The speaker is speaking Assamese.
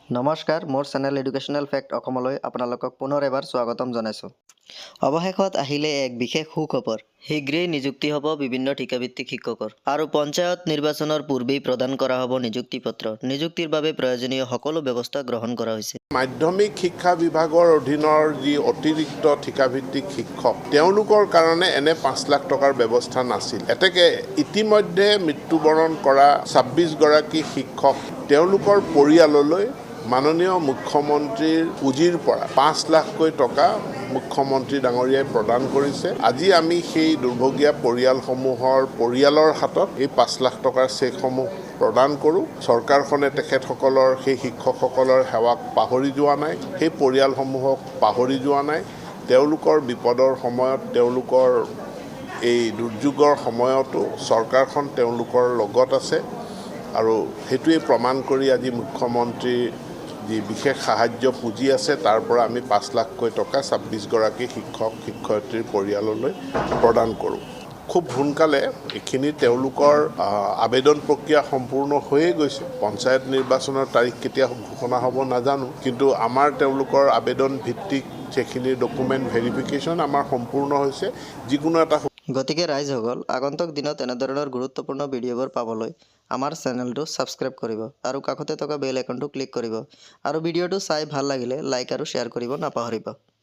নমস্কাৰ মোৰ চেনেল এডুকেশ্যনেল ফেক্ট অসমলৈ আপোনালোকক পুনৰ এবাৰ স্বাগতম জনাইছোঁ। অৱশেষত আহিলে এক বিশেষ সুখবৰ। শীঘ্ৰেই নিযুক্তি হ'ব বিভিন্ন ঠিকাভিত্তিক শিক্ষকৰ আৰু পঞ্চায়ত নিৰ্বাচনৰ পূৰ্বেই প্ৰদান কৰা হ'ব নিযুক্তি পত্ৰ। নিযুক্তিৰ বাবে প্ৰয়োজনীয় সকলো ব্যৱস্থা গ্ৰহণ কৰা হৈছে। মাধ্যমিক শিক্ষা বিভাগৰ অধীনৰ যি অতিৰিক্ত ঠিকাভিত্তিক শিক্ষক তেওঁলোকৰ কাৰণে এনে 5 লাখ টকাৰ ব্যৱস্থা নাছিল। এতেকে ইতিমধ্যে মৃত্যুবৰণ কৰা 26 গৰাকী শিক্ষক তেওঁলোকৰ পৰিয়াললৈ মাননীয় মুখ্যমন্ত্ৰীৰ পুঁজিৰ পৰা 5 লাখকৈ টকা মুখ্যমন্ত্ৰী ডাঙৰীয়াই প্ৰদান কৰিছে। আজি আমি সেই দুৰ্ভগীয়া পৰিয়ালৰ হাতত এই 5 লাখ টকাৰ চেকসমূহ প্ৰদান কৰোঁ। চৰকাৰখনে তেখেতসকলৰ সেই শিক্ষকসকলৰ সেৱাক পাহৰি যোৱা নাই, সেই পৰিয়ালসমূহক পাহৰি যোৱা নাই। তেওঁলোকৰ বিপদৰ সময়ত, তেওঁলোকৰ এই দুৰ্যোগৰ সময়তো চৰকাৰখন তেওঁলোকৰ লগত আছে আৰু সেইটোৱে প্ৰমাণ কৰি আজি মুখ্যমন্ত্ৰীৰ যি বিশেষ সাহায্য পুঁজি আছে তাৰ পৰা আমি 5 লাখকৈ টকা 26 গৰাকী শিক্ষক শিক্ষয়িত্ৰীৰ পৰিয়াললৈ প্ৰদান কৰোঁ। খুব সোনকালে এইখিনি তেওঁলোকৰ আবেদন প্ৰক্ৰিয়া সম্পূৰ্ণ হৈয়ে গৈছে। পঞ্চায়ত নিৰ্বাচনৰ তাৰিখ কেতিয়া ঘোষণা হ'ব নাজানো, কিন্তু আমাৰ তেওঁলোকৰ আবেদন ভিত্তিক যেখিনি ডকুমেণ্ট ভেৰিফিকেশ্যন আমাৰ সম্পূৰ্ণ হৈছে। যিকোনো এটা গতিকে ৰাইজসকল আগন্তুক দিনত এনেধৰণৰ গুৰুত্বপূৰ্ণ ভিডিঅ'বোৰ পাবলৈ আমাৰ চেনেলটো ছাবস্ক্ৰাইব কৰিব আৰু কাষতে থকা বেল আইকনটো ক্লিক কৰিব আৰু ভিডিঅ'টো চাই ভাল লাগিলে লাইক আৰু শ্বেয়াৰ কৰিব নাপাহৰিব।